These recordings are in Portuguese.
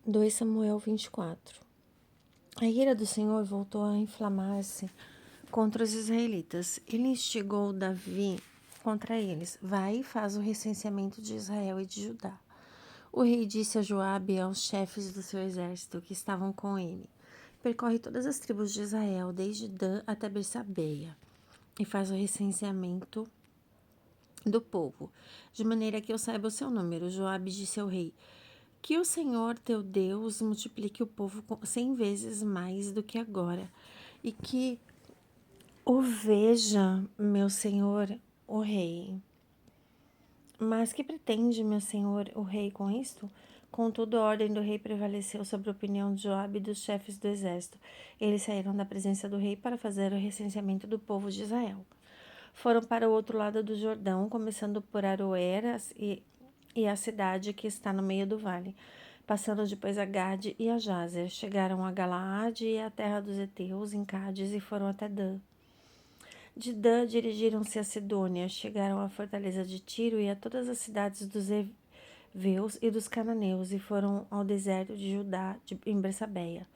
2 Samuel 24. A ira do Senhor voltou a inflamar-se contra os israelitas. Ele instigou Davi contra eles. Vai e faz o recenseamento de Israel e de Judá. O rei disse a Joabe e aos chefes do seu exército que estavam com ele: percorre todas as tribos de Israel, desde Dan até Bersabeia, e faz o recenseamento do povo, de maneira que eu saiba o seu número. Joabe disse ao rei: que o Senhor teu Deus multiplique o povo 100 vezes mais do que agora, e que o veja, meu senhor, o rei. Mas que pretende, meu senhor, o rei, com isto? Contudo, a ordem do rei prevaleceu sobre a opinião de Joabe e dos chefes do exército. Eles saíram da presença do rei para fazer o recenseamento do povo de Israel. Foram para o outro lado do Jordão, começando por Aroeras e a cidade que está no meio do vale, passando depois a Gade e a Jazer. Chegaram a Galaade e a terra dos heteus, em Cádiz, e foram até Dan. De Dan dirigiram-se a Sidônia, chegaram à fortaleza de Tiro e a todas as cidades dos heveus e dos cananeus, e foram ao deserto de Judá, em Bersabeia.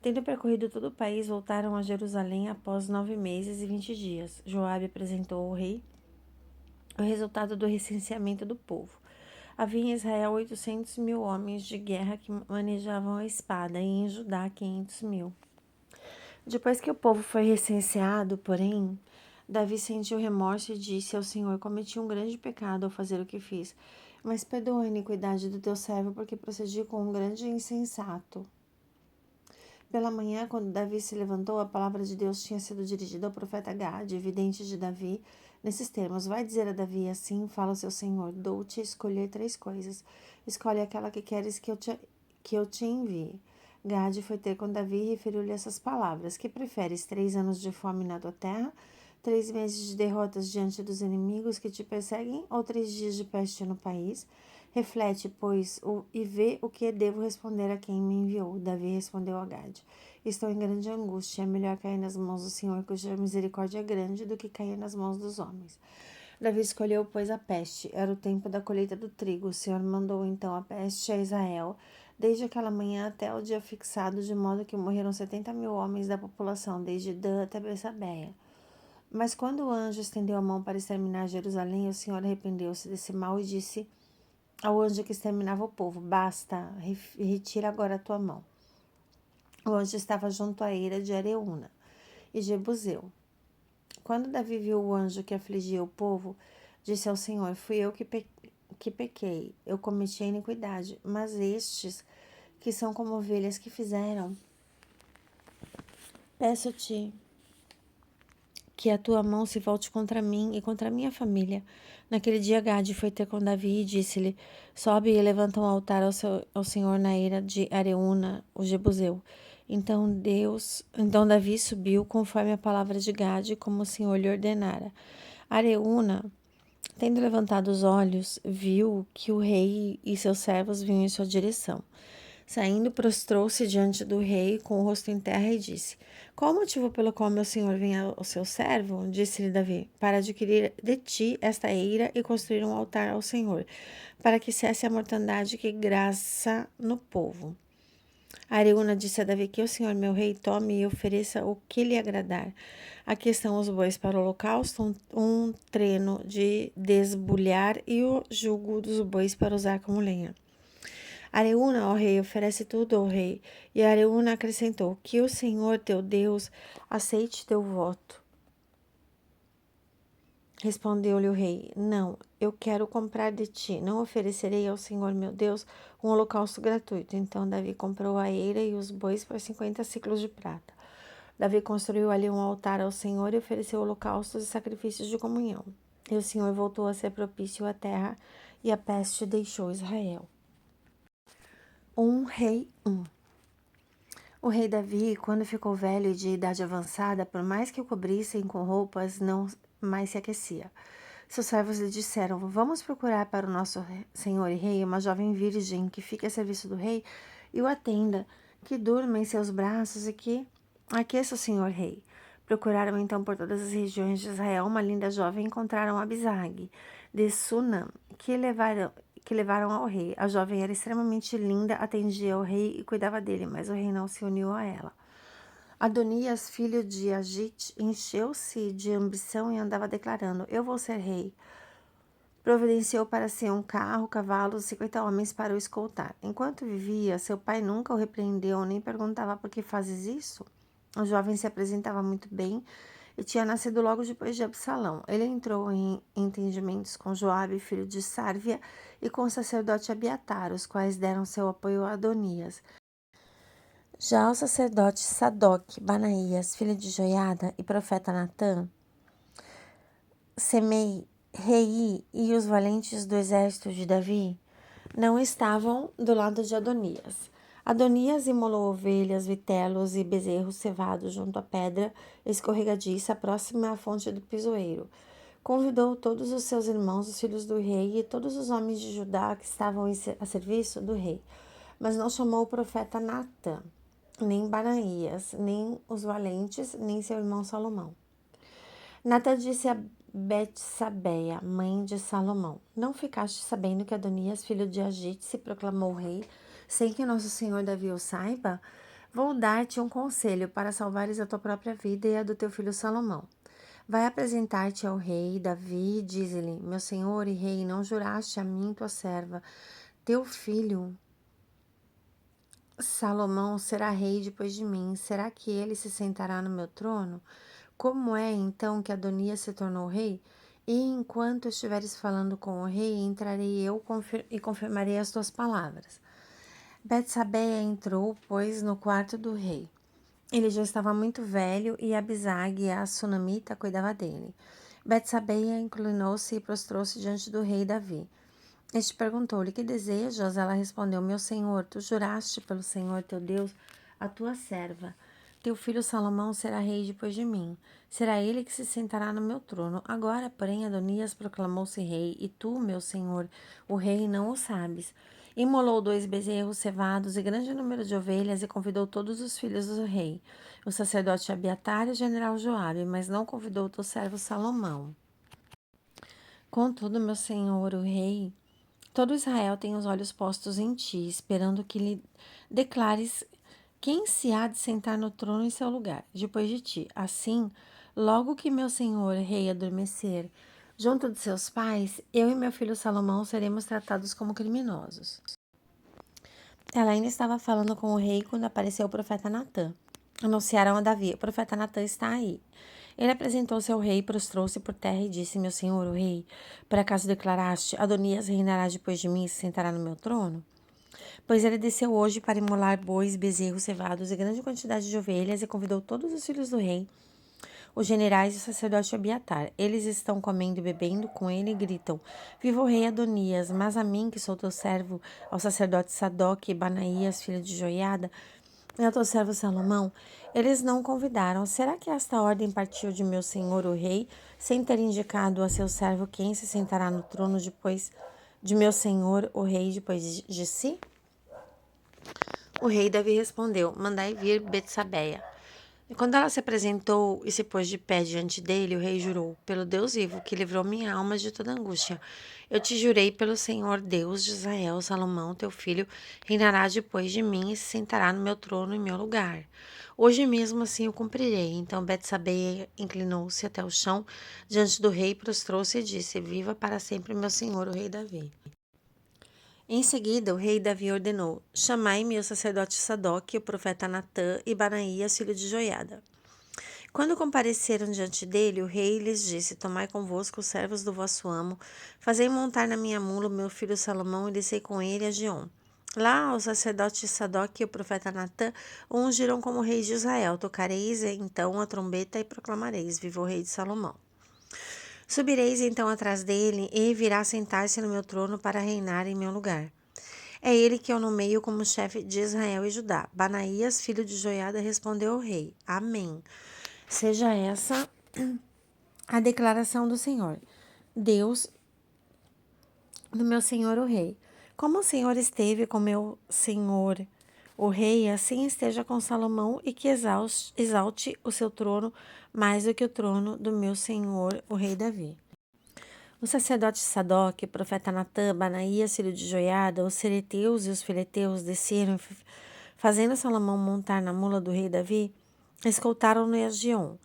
Tendo percorrido todo o país, voltaram a Jerusalém após 9 meses e 20 dias. Joabe apresentou ao rei o resultado do recenseamento do povo. Havia em Israel 800 mil homens de guerra que manejavam a espada, e em Judá 500 mil. Depois que o povo foi recenseado, porém, Davi sentiu remorso e disse ao Senhor: cometi um grande pecado ao fazer o que fiz, mas perdoa a iniquidade do teu servo, porque procedi com um grande insensato. Pela manhã, quando Davi se levantou, a palavra de Deus tinha sido dirigida ao profeta Gade, vidente de Davi, nesses termos: vai dizer a Davi assim, fala o seu Senhor, dou-te a escolher 3 coisas. Escolhe aquela que queres que eu te envie. Gade foi ter com Davi e referiu-lhe essas palavras: que preferes 3 anos de fome na tua terra, 3 meses de derrotas diante dos inimigos que te perseguem, ou 3 dias de peste no país? Reflete, pois, e vê o que devo responder a quem me enviou. Davi respondeu a Gade: estou em grande angústia. É melhor cair nas mãos do Senhor, cuja misericórdia é grande, do que cair nas mãos dos homens. Davi escolheu, pois, a peste. Era o tempo da colheita do trigo. O Senhor mandou então a peste a Israel, desde aquela manhã até o dia fixado, de modo que morreram 70 mil homens da população, desde Dan até Bersabeia. Mas quando o anjo estendeu a mão para exterminar Jerusalém, o Senhor arrependeu-se desse mal e disse ao anjo que exterminava o povo: basta, retira agora a tua mão. O anjo estava junto à eira de Areúna e Jebuseu. Quando Davi viu o anjo que afligia o povo, disse ao Senhor: fui eu que pequei, eu cometi a iniquidade, mas estes, que são como ovelhas, que fizeram? Peço-te que a tua mão se volte contra mim e contra a minha família. Naquele dia Gade foi ter com Davi e disse-lhe: sobe e levanta um altar ao Senhor na eira de Areúna, o Jebuseu. Então Davi subiu conforme a palavra de Gade, como o Senhor lhe ordenara. Areúna, tendo levantado os olhos, viu que o rei e seus servos vinham em sua direção. Saindo, prostrou-se diante do rei com o rosto em terra e disse: qual o motivo pelo qual meu senhor vem ao seu servo? Disse-lhe Davi: para adquirir de ti esta eira e construir um altar ao Senhor, para que cesse a mortandade que graça no povo. Araúna disse a Davi: que o Senhor meu rei tome e ofereça o que lhe agradar. Aqui estão os bois para o holocausto, um treno de desbulhar e o jugo dos bois para usar como lenha. Araúna, ó rei, oferece tudo ao rei. E Araúna acrescentou: que o Senhor teu Deus aceite teu voto. Respondeu-lhe o rei: não, eu quero comprar de ti. Não oferecerei ao Senhor meu Deus um holocausto gratuito. Então Davi comprou a eira e os bois por 50 ciclos de prata. Davi construiu ali um altar ao Senhor e ofereceu holocaustos e sacrifícios de comunhão. E o Senhor voltou a ser propício à terra, e a peste deixou Israel. Rei 1. O rei Davi, quando ficou velho e de idade avançada, por mais que o cobrissem com roupas, não mais se aquecia. Seus servos lhe disseram: vamos procurar para o nosso senhor e rei uma jovem virgem que fique a serviço do rei e o atenda, que durma em seus braços e que aqueça o senhor rei. Procuraram então por todas as regiões de Israel uma linda jovem e encontraram Abisag de Sunam, que que levaram ao rei. A jovem era extremamente linda, atendia ao rei e cuidava dele, mas o rei não se uniu a ela. Adonias, filho de Agite, encheu-se de ambição e andava declarando: Eu vou ser rei. Providenciou para si um carro, cavalos e 50 homens para o escoltar. Enquanto vivia, seu pai nunca o repreendeu nem perguntava por que fazes isso. O jovem se apresentava muito bem e tinha nascido logo depois de Absalão. Ele entrou em entendimentos com Joabe, filho de Sárvia, e com o sacerdote Abiatar, os quais deram seu apoio a Adonias. Já o sacerdote Sadoc, Banaías, filho de Joiada, e profeta Natã, Semei, Rei e os valentes do exército de Davi não estavam do lado de Adonias. Adonias imolou ovelhas, vitelos e bezerros cevados junto à pedra escorregadiça próxima à fonte do pisoeiro. Convidou todos os seus irmãos, os filhos do rei, e todos os homens de Judá que estavam a serviço do rei. Mas não chamou o profeta Natã, nem Banaías, nem os valentes, nem seu irmão Salomão. Natã disse a Betsabeia, mãe de Salomão: Não ficaste sabendo que Adonias, filho de Agite, se proclamou rei, sem que nosso senhor Davi o saiba? Vou dar-te um conselho para salvares a tua própria vida e a do teu filho Salomão. Vai apresentar-te ao rei Davi e dize-lhe: Meu senhor e rei, não juraste a mim, tua serva, teu filho Salomão será rei depois de mim? Será que ele se sentará no meu trono? Como é, então, que Adonias se tornou rei? E enquanto estiveres falando com o rei, entrarei eu e confirmarei as tuas palavras. Betsabeia entrou, pois, no quarto do rei. Ele já estava muito velho e Abisag, a sunamita, cuidava dele. Betsabeia inclinou-se e prostrou-se diante do rei Davi. Este perguntou-lhe: Que desejas? Ela respondeu: Meu senhor, tu juraste pelo Senhor teu Deus a tua serva. Teu filho Salomão será rei depois de mim. Será ele que se sentará no meu trono. Agora, porém, Adonias proclamou-se rei, e tu, meu senhor, o rei, não o sabes. Imolou 2 bezerros cevados e grande número de ovelhas e convidou todos os filhos do rei, o sacerdote Abiatar e o general Joabe, mas não convidou o teu servo Salomão. Contudo, meu senhor, o rei, todo Israel tem os olhos postos em ti, esperando que lhe declares quem se há de sentar no trono em seu lugar, depois de ti. Assim, logo que meu senhor rei adormecer, junto de seus pais, eu e meu filho Salomão seremos tratados como criminosos. Ela ainda estava falando com o rei quando apareceu o profeta Natã. Anunciaram a Davi: O profeta Natã está aí. Ele apresentou-se ao rei, prostrou-se por terra e disse: Meu senhor, o rei, por acaso declaraste: Adonias reinará depois de mim e se sentará no meu trono? Pois ele desceu hoje para imolar bois, bezerros cevados e grande quantidade de ovelhas e convidou todos os filhos do rei, os generais e o sacerdote Abiatar. Eles estão comendo e bebendo com ele e gritam: Viva o rei Adonias! Mas a mim, que sou teu servo, ao sacerdote Sadoc e Banaías, filho de Joiada, e ao teu servo Salomão, eles não convidaram. Será que esta ordem partiu de meu senhor o rei, sem ter indicado a seu servo quem se sentará no trono depois de meu senhor o rei depois de si? O rei Davi respondeu: Mandai vir Betsabeia. E quando ela se apresentou e se pôs de pé diante dele, o rei jurou: Pelo Deus vivo, que livrou minha alma de toda angústia, eu te jurei pelo Senhor Deus de Israel: Salomão, teu filho, reinará depois de mim e se sentará no meu trono em meu lugar. Hoje mesmo assim o cumprirei. Então Betsabeia inclinou-se até o chão diante do rei, prostrou-se e disse: Viva para sempre meu senhor, o rei Davi. Em seguida, o rei Davi ordenou: Chamai-me o sacerdote Sadoc, o profeta Natã e Banaías, filho de Joiada. Quando compareceram diante dele, o rei lhes disse: Tomai convosco os servos do vosso amo, fazei montar na minha mula o meu filho Salomão e descei com ele a Giom. Lá, o sacerdote Sadoc e o profeta Natã o ungiram como rei de Israel. Tocareis então a trombeta e proclamareis: Viva o rei de Salomão. Subireis então atrás dele e virá sentar-se no meu trono para reinar em meu lugar. É ele que eu nomeio como chefe de Israel e Judá. Banaías, filho de Joiada, respondeu ao rei: Amém. Seja essa a declaração do Senhor, Deus do meu senhor o rei. Como o Senhor esteve com meu senhor o rei, assim esteja com Salomão e que exalte o seu trono mais do que o trono do meu senhor o rei Davi. O sacerdote Sadoc, o profeta Natã, Banaías, filho de Joiada, os sereteus e os fileteus desceram e, fazendo Salomão montar na mula do rei Davi, escoltaram-no em Gion.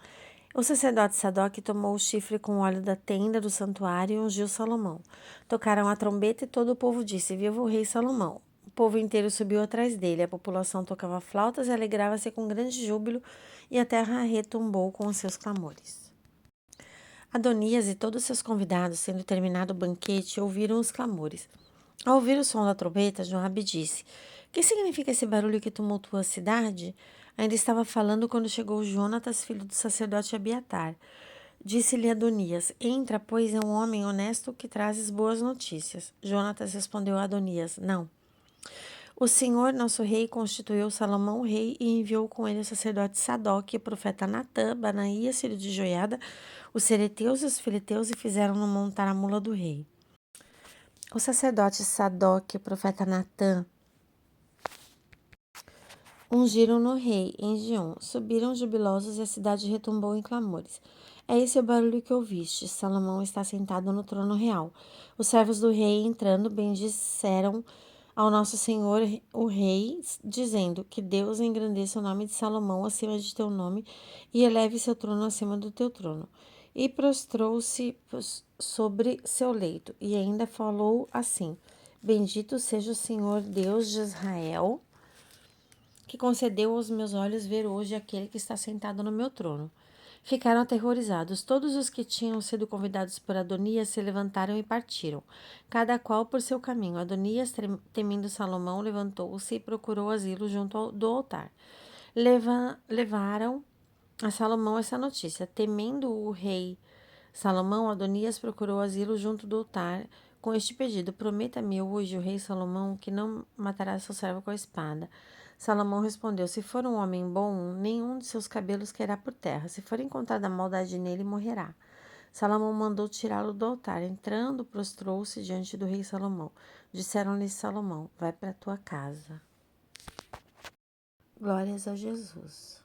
O sacerdote Sadoc tomou o chifre com óleo da tenda do santuário e ungiu Salomão. Tocaram a trombeta e todo o povo disse: Viva o rei Salomão! O povo inteiro subiu atrás dele. A população tocava flautas e alegrava-se com grande júbilo, e a terra retumbou com os seus clamores. Adonias e todos seus convidados, sendo terminado o banquete, ouviram os clamores. Ao ouvir o som da trombeta, Joabe disse: Que significa esse barulho que tumultua a cidade? Ainda estava falando quando chegou Jonatas, filho do sacerdote Abiatar. Disse-lhe Adonias: Entra, pois é um homem honesto que trazes boas notícias. Jonatas respondeu a Adonias: Não. O Senhor, nosso rei, constituiu Salomão rei e enviou com ele o sacerdote Sadoc, o profeta Natã, Banaías, filho de Joiada, os sereteus e os filisteus, e fizeram-no montar a mula do rei. O sacerdote Sadoc, o profeta Natã, ungiram no rei em Gion. Subiram jubilosos e a cidade retumbou em clamores. É esse o barulho que ouviste. Salomão está sentado no trono real. Os servos do rei, entrando, bendisseram ao nosso senhor o rei, dizendo: Que Deus engrandeça o nome de Salomão acima de teu nome e eleve seu trono acima do teu trono. E prostrou-se sobre seu leito, e ainda falou assim: Bendito seja o Senhor Deus de Israel, que concedeu aos meus olhos ver hoje aquele que está sentado no meu trono. Ficaram aterrorizados. Todos os que tinham sido convidados por Adonias se levantaram e partiram, cada qual por seu caminho. Adonias, temendo Salomão, levantou-se e procurou asilo junto do altar. Levaram a Salomão essa notícia. Temendo o rei Salomão, Adonias procurou asilo junto do altar com este pedido: Prometa-me hoje o rei Salomão que não matará seu servo com a espada. Salomão respondeu: Se for um homem bom, nenhum de seus cabelos cairá por terra. Se for encontrada maldade nele, morrerá. Salomão mandou tirá-lo do altar. Entrando, prostrou-se diante do rei Salomão. Disseram-lhe Salomão: Vai para tua casa. Glórias a Jesus.